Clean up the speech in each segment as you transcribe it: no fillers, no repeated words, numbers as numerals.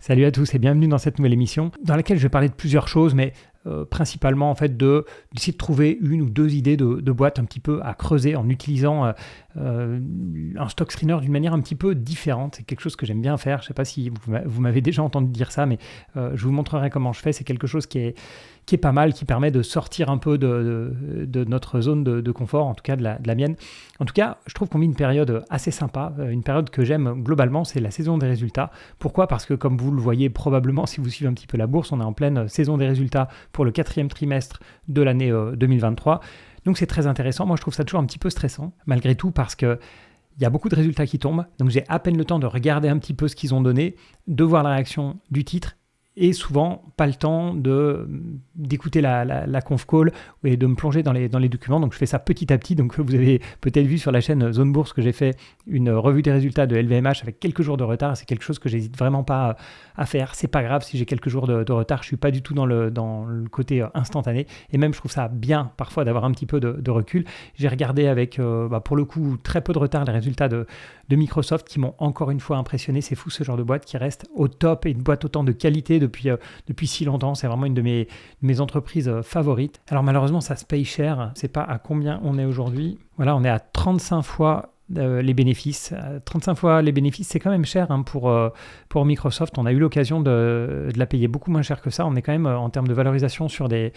Salut à tous et bienvenue dans cette nouvelle émission dans laquelle je vais parler de plusieurs choses, mais principalement en fait d'essayer de trouver une ou deux idées de boîtes un petit peu à creuser en utilisant un stock screener d'une manière un petit peu différente. C'est quelque chose que j'aime bien faire. Je ne sais pas si vous m'avez déjà entendu dire ça, mais je vous montrerai comment je fais. C'est quelque chose qui est pas mal, qui permet de sortir un peu de notre zone de confort, en tout cas de la mienne. En tout cas, je trouve qu'on vit une période assez sympa, une période que j'aime globalement, c'est la saison des résultats. Pourquoi ? Parce que comme vous le voyez probablement si vous suivez un petit peu la bourse, on est en pleine saison des résultats pour le 4e trimestre de l'année 2023. Donc c'est très intéressant. Moi, je trouve ça toujours un petit peu stressant, malgré tout, parce que il y a beaucoup de résultats qui tombent. Donc j'ai à peine le temps de regarder un petit peu ce qu'ils ont donné, de voir la réaction du titre, et souvent pas le temps d'écouter la conf call et de me plonger dans les documents. Donc je fais ça petit à petit. Donc vous avez peut-être vu sur la chaîne Zone Bourse que j'ai fait une revue des résultats de LVMH avec quelques jours de retard. C'est quelque chose que j'hésite vraiment pas à faire. C'est pas grave si j'ai quelques jours de retard. Je suis pas du tout dans le côté instantané. Et même je trouve ça bien parfois d'avoir un petit peu de recul. J'ai regardé avec pour le coup très peu de retard les résultats de Microsoft qui m'ont encore une fois impressionné. C'est fou ce genre de boîte qui reste au top et une boîte autant de qualité depuis si longtemps. C'est vraiment une de mes entreprises favorites. Alors malheureusement ça se paye cher. Je ne sais pas à combien on est aujourd'hui. Voilà, on est à 35 fois les bénéfices. 35 fois les bénéfices, c'est quand même cher pour Microsoft. On a eu l'occasion de la payer beaucoup moins cher que ça. On est quand même en termes de valorisation sur des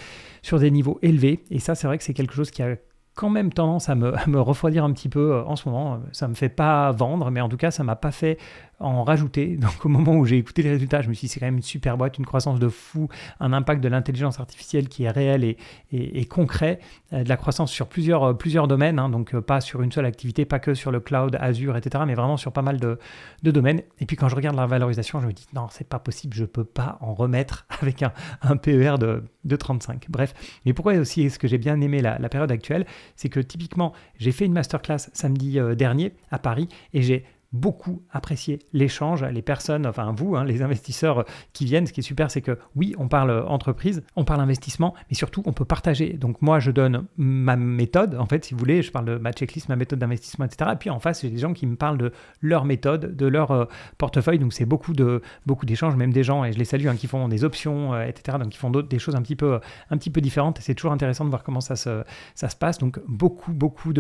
niveaux élevés. Et ça, c'est vrai que c'est quelque chose qui a quand même tendance à me refroidir un petit peu en ce moment. Ça ne me fait pas vendre, mais en tout cas, ça ne m'a pas fait en rajouter. Donc au moment où j'ai écouté les résultats, je me suis dit c'est quand même une super boîte, une croissance de fou, un impact de l'intelligence artificielle qui est réel et concret, de la croissance sur plusieurs domaines, hein, donc pas sur une seule activité, pas que sur le cloud, Azure, etc., mais vraiment sur pas mal de domaines. Et puis quand je regarde la valorisation, je me dis non, c'est pas possible, je peux pas en remettre avec un PER de 35. Bref, mais pourquoi aussi est-ce que j'ai bien aimé la période actuelle, c'est que typiquement, j'ai fait une masterclass samedi dernier à Paris et j'ai beaucoup apprécié l'échange, les personnes, enfin vous, hein, les investisseurs qui viennent. Ce qui est super, c'est que oui, on parle entreprise, on parle investissement, mais surtout on peut partager. Donc moi, je donne ma méthode, en fait, si vous voulez, je parle de ma checklist, ma méthode d'investissement, etc. Et puis en face, j'ai des gens qui me parlent de leur méthode, de leur portefeuille. Donc c'est beaucoup d'échanges, même des gens, et je les salue, hein, qui font des options, etc. Donc qui font des choses un petit peu différentes. Et c'est toujours intéressant de voir comment ça se passe. Donc beaucoup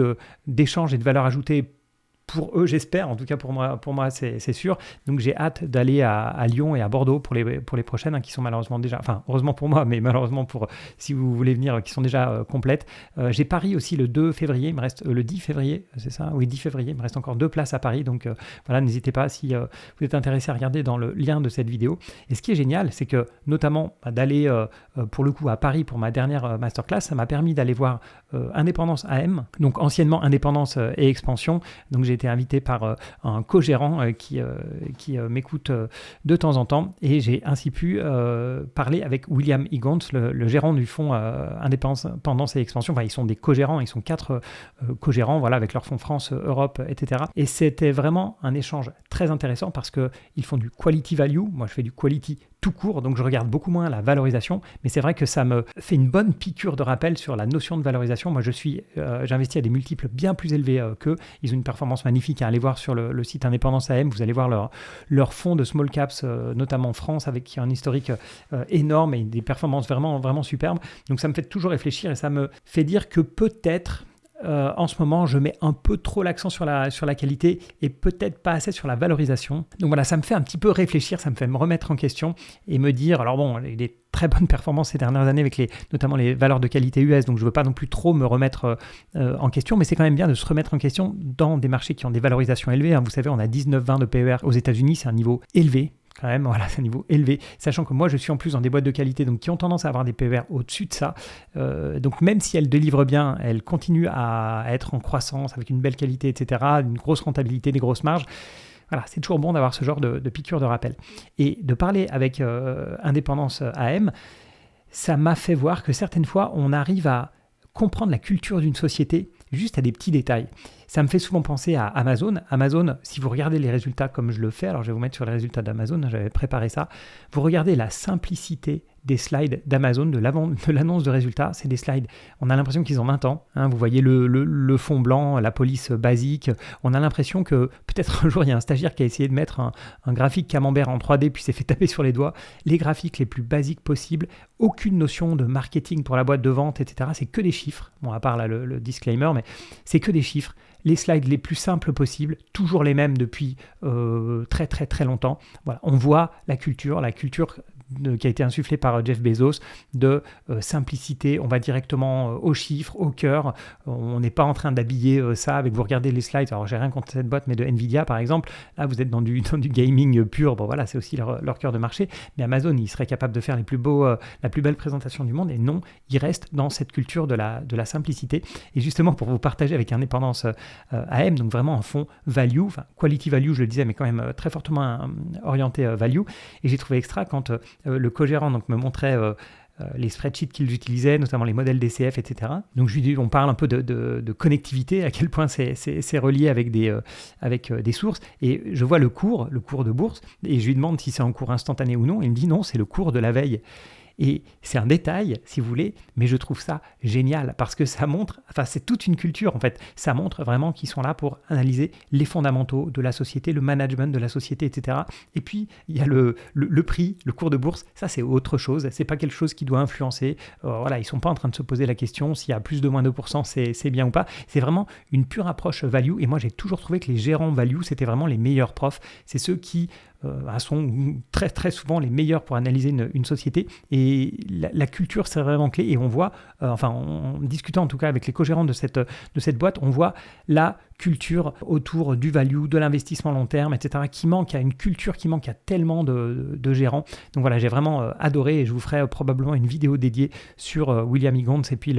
d'échanges et de valeur ajoutée pour eux, j'espère, en tout cas pour moi c'est sûr. Donc j'ai hâte d'aller à Lyon et à Bordeaux pour les prochaines, hein, qui sont malheureusement déjà, enfin heureusement pour moi, mais malheureusement pour si vous voulez venir, qui sont déjà complètes. J'ai Paris aussi le 2 février, il me reste le 10 février, c'est ça ? Oui, 10 février, il me reste encore 2 places à Paris, donc voilà, n'hésitez pas si vous êtes intéressé à regarder dans le lien de cette vidéo. Et ce qui est génial, c'est que notamment d'aller pour le coup à Paris pour ma dernière masterclass, ça m'a permis d'aller voir Indépendance AM, donc anciennement Indépendance et Expansion. Donc j'ai été invité par un co-gérant qui m'écoute de temps en temps, et j'ai ainsi pu parler avec William Higgins, le gérant du fonds Indépendance et Expansion. Enfin, ils sont des co-gérants, ils sont 4 co-gérants, voilà, avec leur fonds France, Europe, etc. Et c'était vraiment un échange très intéressant parce qu'ils font du quality value. Moi, je fais du quality tout court, donc je regarde beaucoup moins la valorisation, mais c'est vrai que ça me fait une bonne piqûre de rappel sur la notion de valorisation. Moi, j'investis à des multiples bien plus élevés qu'eux. Ils ont une performance magnifique. Allez voir sur le site Indépendance AM, vous allez voir leur fonds de small caps, notamment en France, qui a un historique énorme et des performances vraiment, vraiment superbes. Donc ça me fait toujours réfléchir et ça me fait dire que peut-être en ce moment, je mets un peu trop l'accent sur la qualité et peut-être pas assez sur la valorisation. Donc voilà, ça me fait un petit peu réfléchir, ça me fait me remettre en question et me dire, alors bon, les très bonnes performances ces dernières années avec notamment les valeurs de qualité US, donc je ne veux pas non plus trop me remettre en question, mais c'est quand même bien de se remettre en question dans des marchés qui ont des valorisations élevées. Hein. Vous savez, on a 19-20 de PER aux États-Unis, c'est un niveau élevé. Quand même, voilà, c'est un niveau élevé, sachant que moi je suis en plus dans des boîtes de qualité donc qui ont tendance à avoir des PER au-dessus de ça, donc même si elles délivrent bien, elles continuent à être en croissance avec une belle qualité, etc., une grosse rentabilité, des grosses marges. Voilà, c'est toujours bon d'avoir ce genre de piqûre de rappel. Et de parler avec Indépendance AM, ça m'a fait voir que certaines fois on arrive à comprendre la culture d'une société juste à des petits détails. Ça me fait souvent penser à Amazon. Amazon, si vous regardez les résultats comme je le fais, alors je vais vous mettre sur les résultats d'Amazon, j'avais préparé ça, vous regardez la simplicité des slides d'Amazon, de l'annonce de résultats. C'est des slides, on a l'impression qu'ils ont 20 ans. Hein, vous voyez le fond blanc, la police basique. On a l'impression que peut-être un jour, il y a un stagiaire qui a essayé de mettre un graphique camembert en 3D puis s'est fait taper sur les doigts. Les graphiques les plus basiques possibles, aucune notion de marketing pour la boîte de vente, etc. C'est que des chiffres. Bon, à part là, le disclaimer, mais c'est que des chiffres. Les slides les plus simples possibles, toujours les mêmes depuis très très très longtemps. Voilà, on voit la culture qui a été insufflée par Jeff Bezos de simplicité. On va directement aux chiffres, au cœur. On n'est pas en train d'habiller ça avec, vous regardez les slides, alors j'ai rien contre cette boîte, mais de Nvidia par exemple, là vous êtes dans du gaming pur. Bon voilà, c'est aussi leur cœur de marché. Mais Amazon, il serait capable de faire la plus belle présentation du monde, et non, il reste dans cette culture de la simplicité. Et justement, pour vous partager avec Indépendance AM, donc vraiment un fonds value, enfin quality value, je le disais, mais quand même très fortement orienté value. Et j'ai trouvé extra quand le co-gérant donc, me montrait les spreadsheets qu'ils utilisaient, notamment les modèles DCF, etc. Donc je lui dis, on parle un peu de connectivité, à quel point c'est relié avec des sources. Et je vois le cours de bourse, et je lui demande si c'est un cours instantané ou non. Il me dit non, c'est le cours de la veille. Et c'est un détail, si vous voulez, mais je trouve ça génial parce que ça montre, enfin c'est toute une culture en fait, ça montre vraiment qu'ils sont là pour analyser les fondamentaux de la société, le management de la société, etc. Et puis il y a le prix, le cours de bourse, ça c'est autre chose, c'est pas quelque chose qui doit influencer, voilà, ils sont pas en train de se poser la question s'il y a plus de moins 2%, c'est bien ou pas, c'est vraiment une pure approche value. Et moi j'ai toujours trouvé que les gérants value, c'était vraiment les meilleurs profs, c'est ceux qui sont très très souvent les meilleurs pour analyser une société. Et la culture, c'est vraiment clé. Et on voit, en discutant en tout cas avec les co-gérants de cette boîte, on voit la culture autour du value, de l'investissement long terme, etc., qui manque à une culture qui manque à tellement de gérants. Donc voilà, j'ai vraiment adoré, et je vous ferai probablement une vidéo dédiée sur William Higgins et puis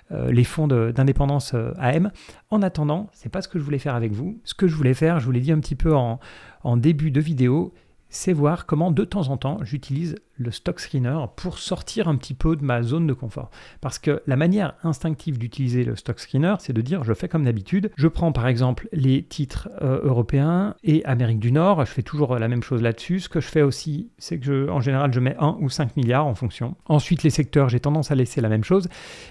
les fonds d'indépendance AM. En attendant, c'est pas ce que je voulais faire avec vous. Ce que je voulais faire, je vous l'ai dit un petit peu en début de vidéo, c'est voir comment de temps en temps j'utilise le stock screener pour sortir un petit peu de ma zone de confort. Parce que la manière instinctive d'utiliser le stock screener, c'est de dire, je fais comme d'habitude, je prends par exemple les titres européens et Amérique du Nord, je fais toujours la même chose là-dessus. Ce que je fais aussi, c'est que en général, je mets 1 ou 5 milliards en fonction. Ensuite, les secteurs, j'ai tendance à laisser la même chose.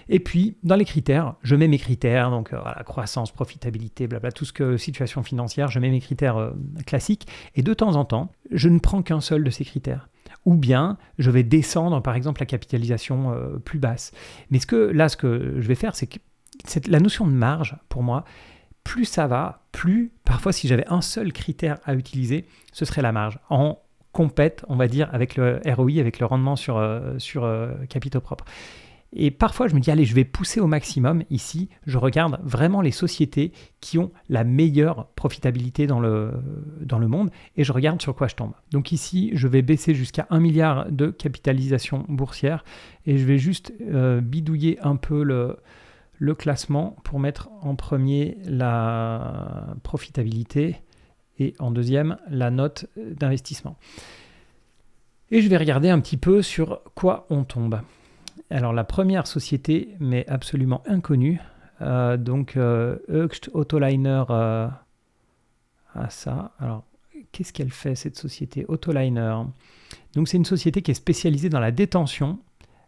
Et puis, dans les critères, je mets mes critères, donc voilà, croissance, profitabilité, blabla, tout ce que situation financière, je mets mes critères classiques. Et de temps en temps, je ne prends qu'un seul de ces critères. Ou bien je vais descendre par exemple la capitalisation plus basse. Mais ce que je vais faire, c'est que la notion de marge, pour moi, plus ça va, plus parfois si j'avais un seul critère à utiliser, ce serait la marge. En compète, on va dire, avec le ROI, avec le rendement sur capitaux propres. Et parfois, je me dis, allez, je vais pousser au maximum. Ici, je regarde vraiment les sociétés qui ont la meilleure profitabilité dans le monde et je regarde sur quoi je tombe. Donc ici, je vais baisser jusqu'à 1 milliard de capitalisation boursière et je vais juste bidouiller un peu le classement pour mettre en premier la profitabilité et en deuxième, la note d'investissement. Et je vais regarder un petit peu sur quoi on tombe. Alors la première société m'est absolument inconnue, Hoechst Autoliner ça. Alors qu'est-ce qu'elle fait cette société Autoliner? Donc c'est une société qui est spécialisée dans la détention,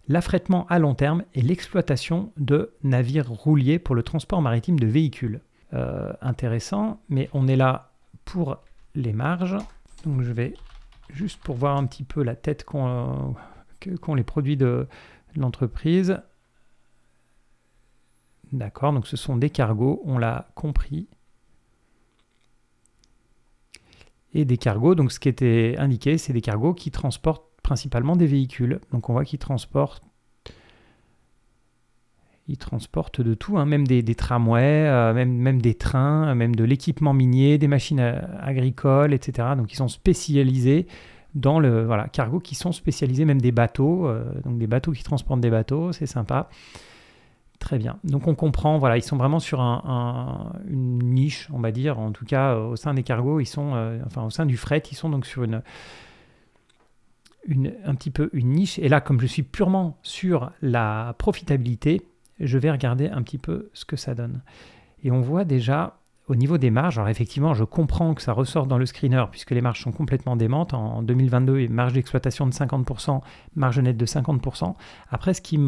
l'affrètement à long terme et l'exploitation de navires rouliers pour le transport maritime de véhicules. Intéressant, mais on est là pour les marges. Donc je vais juste pour voir un petit peu la tête qu'ont les produits de l'entreprise. D'accord, donc ce sont des cargos, on l'a compris. Et des cargos, donc ce qui était indiqué, c'est des cargos qui transportent principalement des véhicules. Donc on voit qu'ils transportent de tout, hein, même des tramways, même des trains, même de l'équipement minier, des machines agricoles, etc. Donc ils sont spécialisés dans le cargo, qui sont spécialisés, même des bateaux, donc des bateaux qui transportent des bateaux, c'est sympa. Très bien. Donc on comprend, voilà, ils sont vraiment sur une niche, on va dire, en tout cas au sein des cargos, ils sont, au sein du fret, ils sont donc sur un petit peu une niche. Et là, comme je suis purement sur la profitabilité, je vais regarder un petit peu ce que ça donne. Et on voit déjà au niveau des marges, alors effectivement, je comprends que ça ressorte dans le screener puisque les marges sont complètement démentes. En 2022, il y a une marge d'exploitation de 50%, marge nette de 50%. Après, ce qui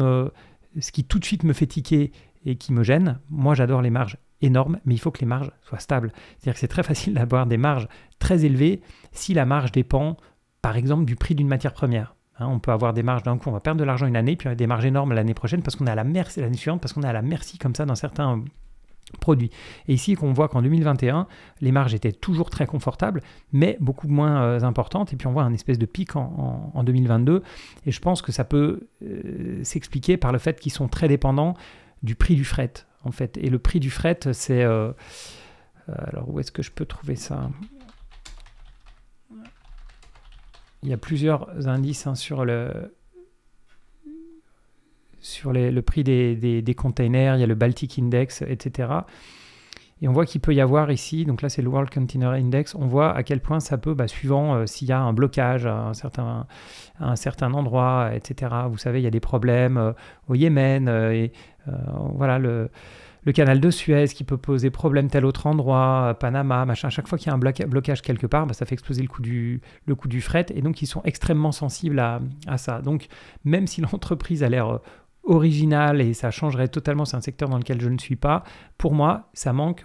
tout de suite me fait tiquer et qui me gêne, moi j'adore les marges énormes, mais il faut que les marges soient stables. C'est-à-dire que c'est très facile d'avoir des marges très élevées si la marge dépend, par exemple, du prix d'une matière première. On peut avoir des marges d'un coup, on va perdre de l'argent une année, puis des marges énormes l'année prochaine parce qu'on est à la merci, l'année suivante, parce qu'on est à la merci comme ça dans certains produits. Et ici, on voit qu'en 2021, les marges étaient toujours très confortables, mais beaucoup moins importantes. Et puis on voit un espèce de pic en 2022. Et je pense que ça peut s'expliquer par le fait qu'ils sont très dépendants du prix du fret, en fait. Et le prix du fret, c'est... alors, où est-ce que je peux trouver ça ? Il y a plusieurs indices sur le prix des containers, il y a le Baltic Index, etc. Et on voit qu'il peut y avoir ici, donc là c'est le World Container Index, on voit à quel point ça peut, suivant s'il y a un blocage à un certain endroit, etc. Vous savez, il y a des problèmes au Yémen, voilà, le canal de Suez qui peut poser problème tel autre endroit, Panama, machin. À chaque fois qu'il y a un blocage quelque part, ça fait exploser le coût du fret. Et donc, ils sont extrêmement sensibles à ça. Donc, même si l'entreprise a l'air originale et ça changerait totalement, c'est un secteur dans lequel je ne suis pas, pour moi,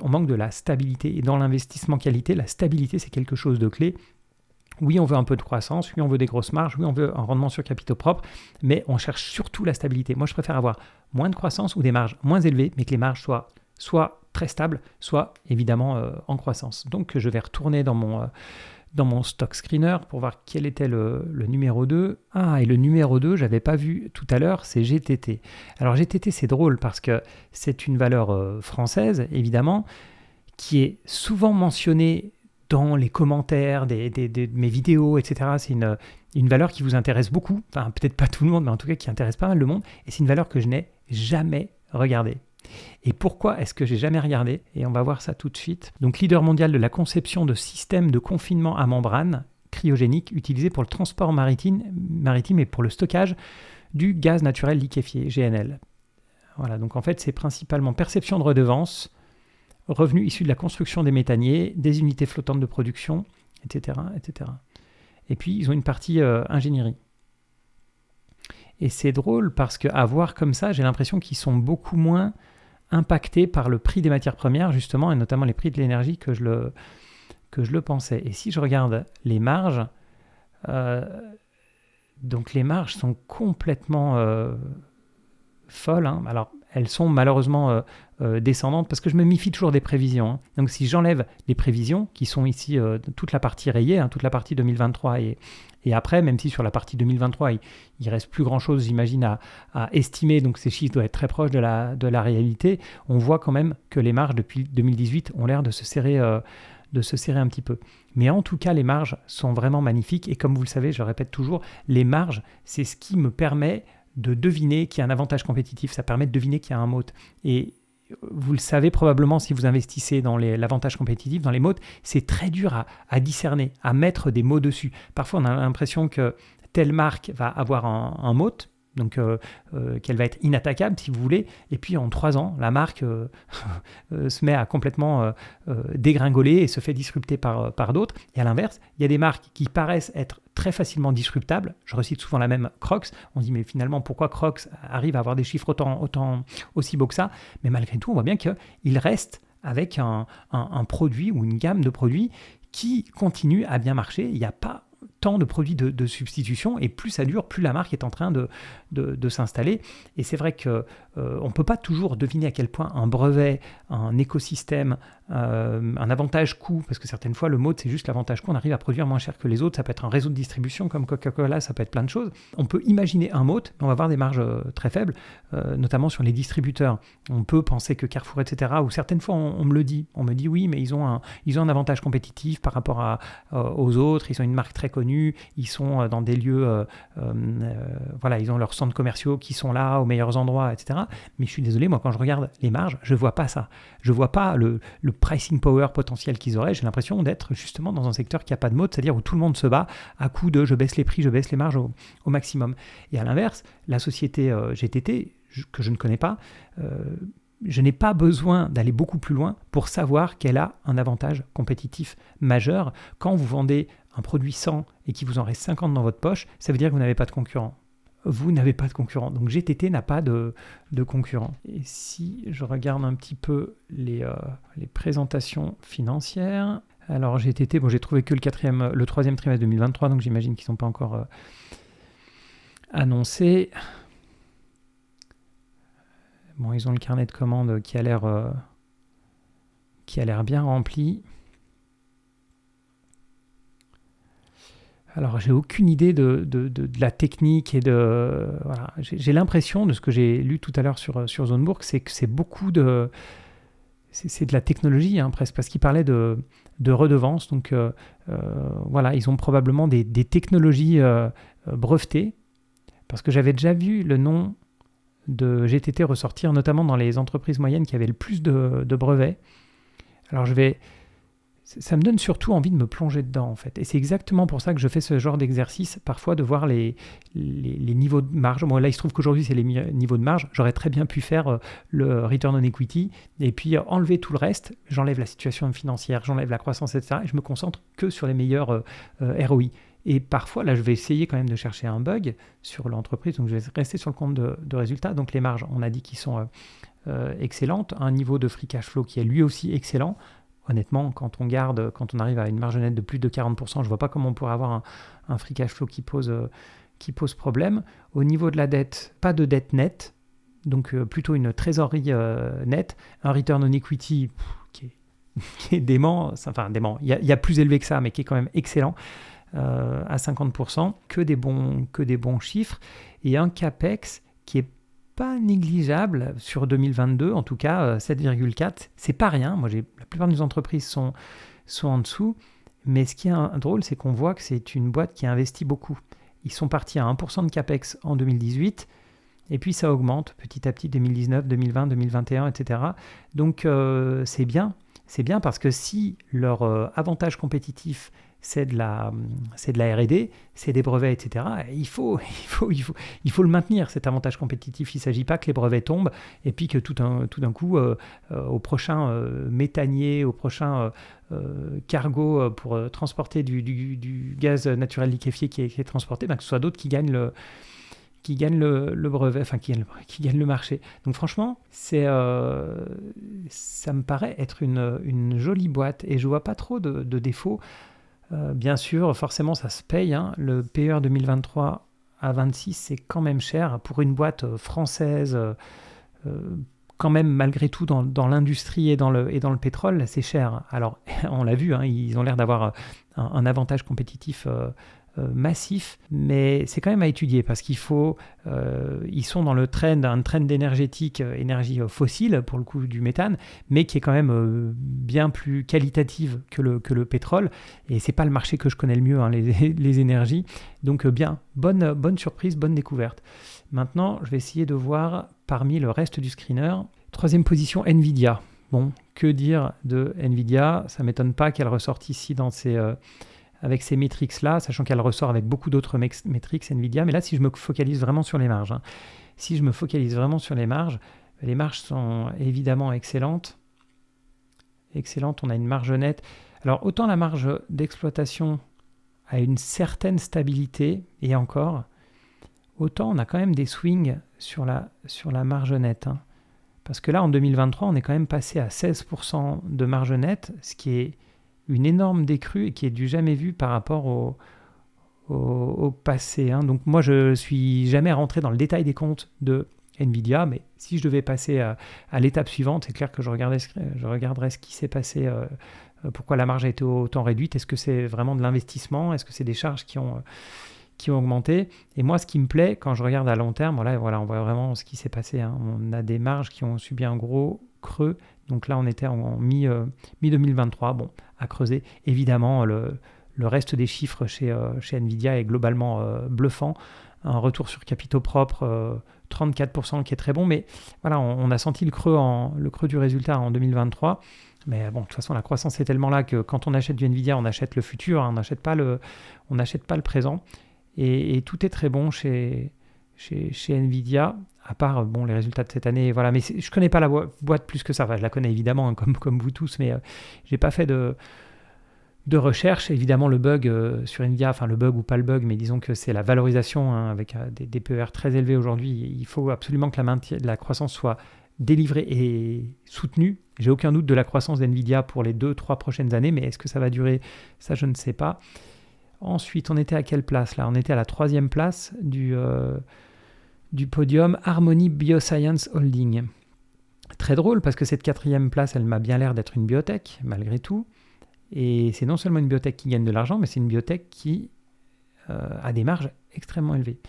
on manque de la stabilité. Et dans l'investissement qualité, la stabilité, c'est quelque chose de clé. Oui, on veut un peu de croissance, oui, on veut des grosses marges, oui, on veut un rendement sur capitaux propres, mais on cherche surtout la stabilité. Moi, je préfère avoir moins de croissance ou des marges moins élevées, mais que les marges soient soit très stables, soit évidemment en croissance. Donc, je vais retourner dans mon stock screener pour voir quel était le numéro 2. Ah, et le numéro 2, je n'avais pas vu tout à l'heure, c'est GTT. Alors, GTT, c'est drôle parce que c'est une valeur française, évidemment, qui est souvent mentionnée dans les commentaires de mes vidéos, etc. C'est une valeur qui vous intéresse beaucoup, enfin peut-être pas tout le monde, mais en tout cas qui intéresse pas mal le monde, et c'est une valeur que je n'ai jamais regardée. Et pourquoi est-ce que j'ai jamais regardé ? Et on va voir ça tout de suite. Donc leader mondial de la conception de systèmes de confinement à membrane cryogénique utilisés pour le transport maritime et pour le stockage du gaz naturel liquéfié, GNL. Voilà, donc en fait c'est principalement perception de redevance, revenus issus de la construction des méthaniers, des unités flottantes de production, etc., etc. Et puis, ils ont une partie ingénierie. Et c'est drôle parce qu'à voir comme ça, j'ai l'impression qu'ils sont beaucoup moins impactés par le prix des matières premières, justement, et notamment les prix de l'énergie que je le pensais. Et si je regarde les marges, donc les marges sont complètement folles. Alors, elles sont malheureusement descendantes parce que je me méfie toujours des prévisions. Donc si j'enlève les prévisions, qui sont ici toute la partie rayée, toute la partie 2023 et après, même si sur la partie 2023, il reste plus grand-chose, j'imagine, à estimer, donc ces chiffres doivent être très proches de la réalité, on voit quand même que les marges depuis 2018 ont l'air de se serrer un petit peu. Mais en tout cas, les marges sont vraiment magnifiques et comme vous le savez, je le répète toujours, les marges, c'est ce qui me permet de deviner qu'il y a un avantage compétitif, ça permet de deviner qu'il y a un moat. Et vous le savez probablement si vous investissez dans l'avantage compétitif, dans les moats, c'est très dur à discerner, à mettre des mots dessus. Parfois, on a l'impression que telle marque va avoir un moat, donc qu'elle va être inattaquable si vous voulez, et puis en 3 ans, la marque se met à complètement dégringoler et se fait disrupter par d'autres. Et à l'inverse, il y a des marques qui paraissent être très facilement disruptables. Je recite souvent la même Crocs. On se dit mais finalement pourquoi Crocs arrive à avoir des chiffres aussi beaux que ça ? Mais malgré tout, on voit bien qu'il reste avec un produit ou une gamme de produits qui continue à bien marcher. Il n'y a pas tant de produits de substitution et plus ça dure, plus la marque est en train de s'installer. Et c'est vrai qu'on ne peut pas toujours deviner à quel point un brevet, un écosystème, un avantage coût, parce que certaines fois le mot c'est juste l'avantage coût, on arrive à produire moins cher que les autres, ça peut être un réseau de distribution comme Coca-Cola, ça peut être plein de choses. On peut imaginer un mot, mais on va avoir des marges très faibles, notamment sur les distributeurs. On peut penser que Carrefour, etc., ou certaines fois on me le dit, on me dit oui, mais ils ont un avantage compétitif par rapport aux autres, ils ont une marque très connue, ils sont dans des lieux, voilà, ils ont leurs centres commerciaux qui sont là, aux meilleurs endroits, etc. Mais je suis désolé, moi quand je regarde les marges, je ne vois pas ça. Je ne vois pas le pricing power potentiel qu'ils auraient. J'ai l'impression d'être justement dans un secteur qui n'a pas de mode, c'est-à-dire où tout le monde se bat à coup de je baisse les prix, je baisse les marges au maximum. Et à l'inverse, la société GTT, que je ne connais pas, je n'ai pas besoin d'aller beaucoup plus loin pour savoir qu'elle a un avantage compétitif majeur. Quand vous vendez un produit 100 et qu'il vous en reste 50 dans votre poche, ça veut dire que vous n'avez pas de concurrent. Vous n'avez pas de concurrent. Donc GTT n'a pas de concurrent. Et si je regarde un petit peu les présentations financières, alors GTT, j'ai trouvé que le troisième trimestre 2023, donc j'imagine qu'ils ne sont pas encore annoncés. Bon, ils ont le carnet de commandes qui a l'air bien rempli. Alors, j'ai aucune idée de la technique et voilà. J'ai l'impression de ce que j'ai lu tout à l'heure sur Zonebourg, c'est que c'est beaucoup c'est de la technologie, presque, parce qu'ils parlaient de redevances. Donc, voilà, ils ont probablement des technologies brevetées, parce que j'avais déjà vu le nom de GTT ressortir, notamment dans les entreprises moyennes qui avaient le plus de brevets. Alors, ça me donne surtout envie de me plonger dedans, en fait. Et c'est exactement pour ça que je fais ce genre d'exercice, parfois de voir les niveaux de marge. Bon, là, il se trouve qu'aujourd'hui, c'est les niveaux de marge. J'aurais très bien pu faire le return on equity et puis enlever tout le reste. J'enlève la situation financière, j'enlève la croissance, etc. Et je me concentre que sur les meilleurs ROI. Et parfois, là, je vais essayer quand même de chercher un bug sur l'entreprise. Donc, je vais rester sur le compte de résultats. Donc, les marges, on a dit qu'ils sont excellentes. Un niveau de free cash flow qui est lui aussi excellent. Honnêtement, quand on arrive à une marge nette de plus de 40%, je ne vois pas comment on pourrait avoir un free cash flow qui pose problème. Au niveau de la dette, pas de dette nette, donc plutôt une trésorerie nette, un return on equity qui est dément, enfin dément, il y a plus élevé que ça, mais qui est quand même excellent, à 50%, que des bons chiffres, et un CAPEX qui est pas négligeable sur 2022, en tout cas 7,4, c'est pas rien. Moi, la plupart des entreprises sont en dessous, mais ce qui est drôle, c'est qu'on voit que c'est une boîte qui investit beaucoup. Ils sont partis à 1% de CAPEX en 2018, et puis ça augmente petit à petit 2019, 2020, 2021, etc. Donc c'est bien parce que si leur avantage compétitif c'est de la R&D, c'est des brevets, etc. Il faut le maintenir, cet avantage compétitif. Il ne s'agit pas que les brevets tombent et puis que tout d'un coup, au prochain méthanier, au prochain cargo pour transporter du gaz naturel liquéfié qui est transporté, que ce soit d'autres qui gagnent le brevet, enfin qui gagnent le marché. Donc franchement, ça me paraît être une jolie boîte et je ne vois pas trop de défauts. Bien sûr, forcément, ça se paye. Le PER 2023 à 26, c'est quand même cher. Pour une boîte française, quand même, malgré tout, dans l'industrie et dans le pétrole, c'est cher. Alors, on l'a vu, ils ont l'air d'avoir un avantage compétitif massif, mais c'est quand même à étudier parce ils sont dans un trend énergétique, énergie fossile pour le coup du méthane, mais qui est quand même bien plus qualitative que le pétrole, et c'est pas le marché que je connais le mieux, les énergies, donc bonne surprise, bonne découverte. Maintenant, je vais essayer de voir parmi le reste du screener. Troisième position, Nvidia. Bon, que dire de Nvidia? Ça m'étonne pas qu'elle ressorte ici avec ces métriques-là, sachant qu'elle ressort avec beaucoup d'autres métriques, Nvidia. Mais là, si je me focalise vraiment sur les marges, les marges sont évidemment excellentes. On a une marge nette. Alors, autant la marge d'exploitation a une certaine stabilité, et encore, autant on a quand même des swings sur la marge nette. Parce que là, en 2023, on est quand même passé à 16% de marge nette, ce qui est une énorme décrue et qui est du jamais vu par rapport au passé. Donc moi, je suis jamais rentré dans le détail des comptes de Nvidia, mais si je devais passer à l'étape suivante, c'est clair que je regarderais ce qui s'est passé, pourquoi la marge a été autant réduite. Est-ce que c'est vraiment de l'investissement? Est-ce que c'est des charges qui ont augmenté? Et moi, ce qui me plaît, quand je regarde à long terme, voilà, on voit vraiment ce qui s'est passé. On a des marges qui ont subi un gros creux. Donc là, on était en mi-2023. Bon, à creuser. Évidemment, le reste des chiffres chez Nvidia est globalement bluffant. Un retour sur capitaux propres, 34% qui est très bon. Mais voilà, on a senti le creux du résultat en 2023. Mais bon, de toute façon, la croissance est tellement là que quand on achète du Nvidia, on achète le futur, on n'achète pas le présent. Et tout est très bon chez Nvidia. à part les résultats de cette année. Voilà. Mais je ne connais pas la boîte plus que ça. Enfin, je la connais évidemment, hein, comme vous tous, mais je n'ai pas fait de recherche. Évidemment, le bug sur Nvidia, enfin le bug ou pas le bug, mais disons que c'est la valorisation hein, avec des PER très élevés aujourd'hui. Il faut absolument que la croissance soit délivrée et soutenue. J'ai aucun doute de la croissance d'Nvidia pour les 2-3 prochaines années, mais est-ce que ça va durer? Ça, je ne sais pas. Ensuite, on était à quelle place là? On était à la 3e place du podium Harmony Bioscience Holding. Très drôle parce que cette 4e place, elle m'a bien l'air d'être une biotech, malgré tout. Et c'est non seulement une biotech qui gagne de l'argent, mais c'est une biotech qui a des marges extrêmement élevées.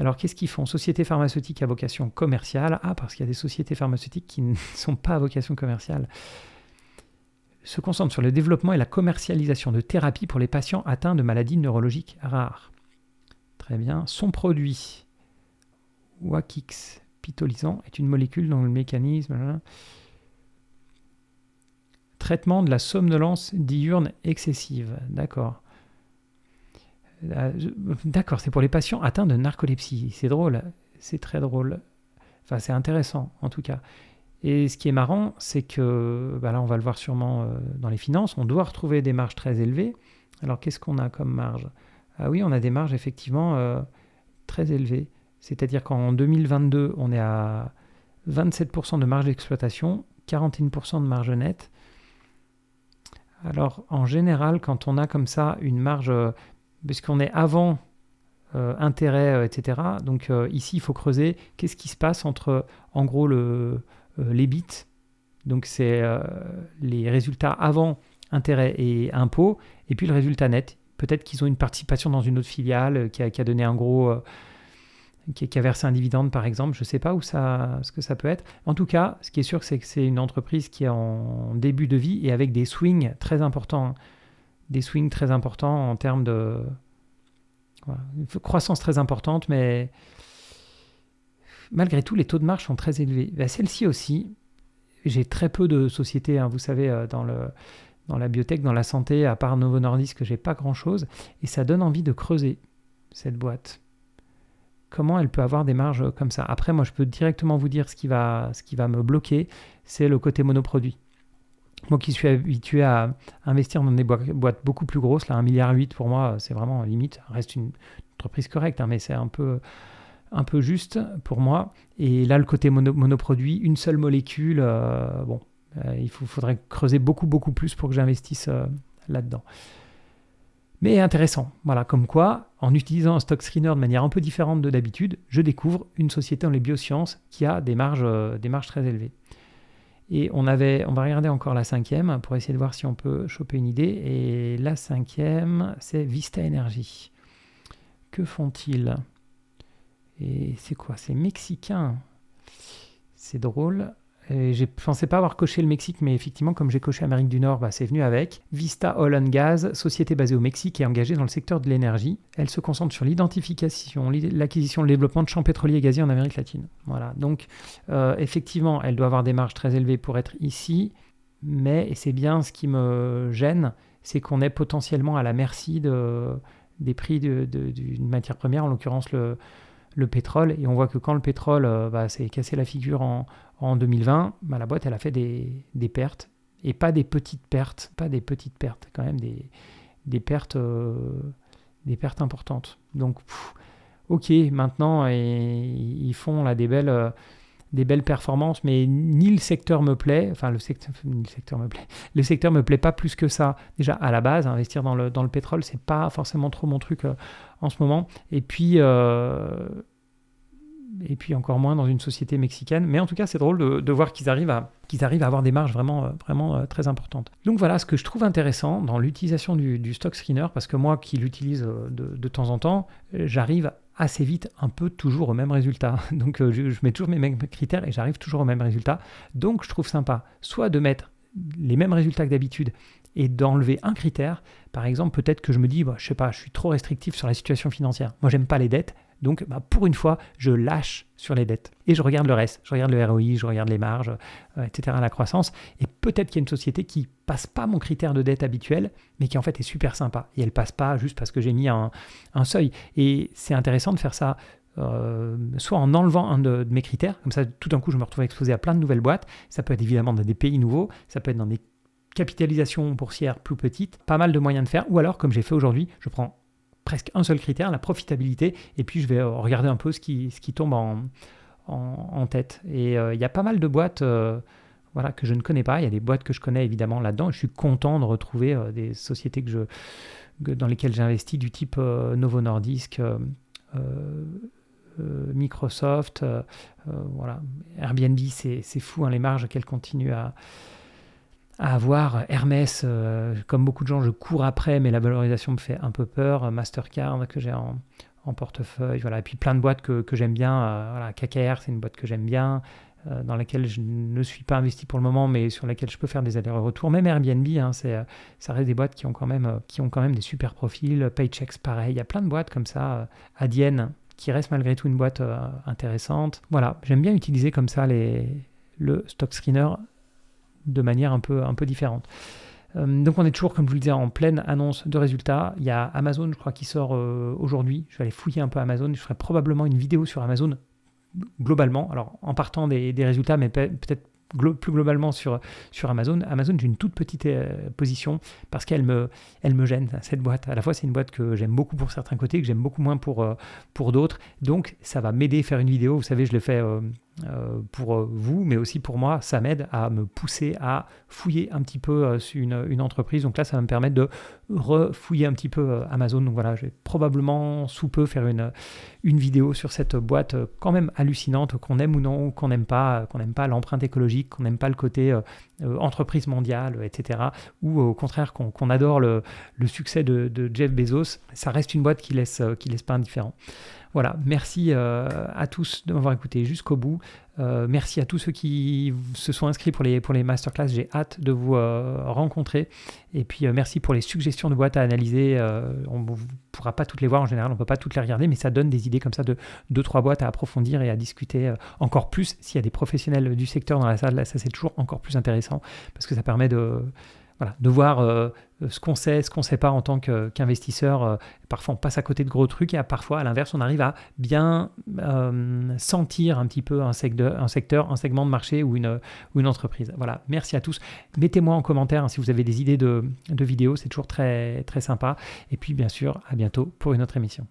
Alors, qu'est-ce qu'ils font? Société pharmaceutique à vocation commerciale. Ah, parce qu'il y a des sociétés pharmaceutiques qui ne sont pas à vocation commerciale. Se concentrent sur le développement et la commercialisation de thérapies pour les patients atteints de maladies neurologiques rares. Très bien. Son produit, Wakix pitolisant, est une molécule dont le mécanisme... Traitement de la somnolence diurne excessive. D'accord. D'accord, c'est pour les patients atteints de narcolepsie. C'est drôle, c'est très drôle. Enfin, c'est intéressant, en tout cas. Et ce qui est marrant, c'est que, là, on va le voir sûrement dans les finances, on doit retrouver des marges très élevées. Alors, qu'est-ce qu'on a comme marge? Ah oui, on a des marges, effectivement, très élevées. C'est-à-dire qu'en 2022, on est à 27% de marge d'exploitation, 41% de marge nette. Alors, en général, quand on a comme ça une marge, puisqu'on est avant intérêt, etc., donc ici, il faut creuser qu'est-ce qui se passe entre, en gros, l'EBIT, donc c'est les résultats avant intérêt et impôts, et puis le résultat net. Peut-être qu'ils ont une participation dans une autre filiale qui a donné un gros... qui a versé un dividende, par exemple. Je ne sais pas ce que ça peut être. En tout cas, ce qui est sûr, c'est que c'est une entreprise qui est en début de vie et avec des swings très importants. Des swings très importants en termes de... Voilà, une croissance très importante, mais malgré tout, les taux de marge sont très élevés. Celle-ci aussi, j'ai très peu de sociétés, hein, vous savez, dans la biotech, dans la santé, à part Novo Nordisk, j'ai pas grand-chose. Et ça donne envie de creuser cette boîte. Comment elle peut avoir des marges comme ça? Après, moi, je peux directement vous dire ce qui va me bloquer, c'est le côté monoproduit. Moi qui suis habitué à investir dans des boîtes beaucoup plus grosses, là, 1,8 milliard pour moi, c'est vraiment limite. Ça reste une entreprise correcte, hein, mais c'est un peu juste pour moi. Et là, le côté monoproduit, une seule molécule, il faudrait creuser beaucoup plus pour que j'investisse là-dedans. Mais intéressant, voilà, comme quoi, en utilisant un stock screener de manière un peu différente de d'habitude, je découvre une société dans les biosciences qui a des marges très élevées. Et on va regarder encore la 5e pour essayer de voir si on peut choper une idée. Et la 5e, c'est Vista Energy. Que font-ils? Et c'est quoi? C'est mexicain. C'est drôle. Et je ne pensais pas avoir coché le Mexique, mais effectivement, comme j'ai coché Amérique du Nord, c'est venu avec. Vista Oil and Gas, société basée au Mexique et engagée dans le secteur de l'énergie. Elle se concentre sur l'identification, l'acquisition, le développement de champs pétroliers et gaziers en Amérique latine. Voilà. Donc, effectivement, elle doit avoir des marges très élevées pour être ici, mais, et c'est bien ce qui me gêne, c'est qu'on est potentiellement à la merci des prix d'une matière première, en l'occurrence le pétrole, et on voit que quand le pétrole s'est cassé la figure en 2020, la boîte elle a fait des pertes, et pas des petites pertes, quand même des pertes importantes. Donc, ok, maintenant ils font là des belles performances, mais ni le secteur me plaît, le secteur me plaît pas plus que ça. Déjà à la base, investir dans le pétrole, c'est pas forcément trop mon truc en ce moment. Et puis encore moins dans une société mexicaine. Mais en tout cas, c'est drôle de voir qu'ils arrivent à avoir des marges vraiment très importantes. Donc voilà ce que je trouve intéressant dans l'utilisation du stock screener, parce que moi qui l'utilise de temps en temps, j'arrive assez vite un peu toujours au même résultat. Donc je mets toujours mes mêmes critères et j'arrive toujours au même résultat. Donc je trouve sympa soit de mettre les mêmes résultats que d'habitude et d'enlever un critère. Par exemple, peut-être que je me dis, je sais pas, je suis trop restrictif sur la situation financière. Moi, j'aime pas les dettes. Donc, pour une fois, je lâche sur les dettes. Et je regarde le reste. Je regarde le ROI, je regarde les marges, etc., la croissance. Et peut-être qu'il y a une société qui passe pas mon critère de dette habituel, mais qui en fait est super sympa. Et elle passe pas juste parce que j'ai mis un seuil. Et c'est intéressant de faire ça soit en enlevant un de mes critères, comme ça tout d'un coup je me retrouve exposé à plein de nouvelles boîtes. Ça peut être évidemment dans des pays nouveaux, ça peut être dans des capitalisations boursières plus petites, pas mal de moyens de faire, ou alors comme j'ai fait aujourd'hui, je prends presque un seul critère, la profitabilité, et puis je vais regarder un peu ce qui tombe en tête. Et il y a pas mal de boîtes voilà, que je ne connais pas. Il y a des boîtes que je connais évidemment là-dedans. Je suis content de retrouver des sociétés dans lesquelles j'investis du type Novo Nordisk, Microsoft, voilà. Airbnb, c'est fou hein, les marges qu'elles continuent à avoir. Hermès, comme beaucoup de gens, je cours après, mais la valorisation me fait un peu peur. Mastercard que j'ai en portefeuille, voilà. Et puis plein de boîtes que j'aime bien. Voilà. KKR, c'est une boîte que j'aime bien, dans laquelle je ne suis pas investi pour le moment, mais sur laquelle je peux faire des allers-retours. Même Airbnb, hein, ça reste des boîtes qui ont quand même des super profils. Paychex, pareil. Il y a plein de boîtes comme ça. Adyen, qui reste malgré tout une boîte intéressante. Voilà, j'aime bien utiliser comme ça le stock screener de manière un peu différente. Donc on est toujours, comme je vous le disais, en pleine annonce de résultats. Il y a Amazon, je crois, qui sort aujourd'hui. Je vais aller fouiller un peu Amazon. Je ferai probablement une vidéo sur Amazon globalement. Alors en partant des résultats, mais peut-être plus globalement sur Amazon. Amazon, j'ai une toute petite position parce qu'elle me gêne, cette boîte. À la fois, c'est une boîte que j'aime beaucoup pour certains côtés, que j'aime beaucoup moins pour d'autres. Donc, ça va m'aider à faire une vidéo. Vous savez, je le fais pour vous, mais aussi pour moi. Ça m'aide à me pousser à fouiller un petit peu une entreprise. Donc là, ça va me permettre de refouiller un petit peu Amazon. Donc voilà, je vais probablement sous peu faire une vidéo sur cette boîte quand même hallucinante, qu'on aime ou non, qu'on n'aime pas l'empreinte écologique, qu'on n'aime pas le côté entreprise mondiale, etc. Ou au contraire, qu'on adore le succès de Jeff Bezos. Ça reste une boîte qui laisse pas indifférent. Voilà, merci à tous de m'avoir écouté jusqu'au bout. Merci à tous ceux qui se sont inscrits pour les masterclass. J'ai hâte de vous rencontrer. Et puis merci pour les suggestions de boîtes à analyser. On ne pourra pas toutes les voir en général, on ne peut pas toutes les regarder, mais ça donne des idées comme ça de 2-3 boîtes à approfondir et à discuter encore plus. S'il y a des professionnels du secteur dans la salle, là, ça c'est toujours encore plus intéressant parce que ça permet de voir ce qu'on sait, ce qu'on ne sait pas en tant qu'investisseur. Parfois, on passe à côté de gros trucs et parfois, à l'inverse, on arrive à bien sentir un petit peu un secteur, un segment de marché ou une entreprise. Voilà, merci à tous. Mettez-moi en commentaire hein, si vous avez des idées de vidéos, c'est toujours très, très sympa. Et puis, bien sûr, à bientôt pour une autre émission.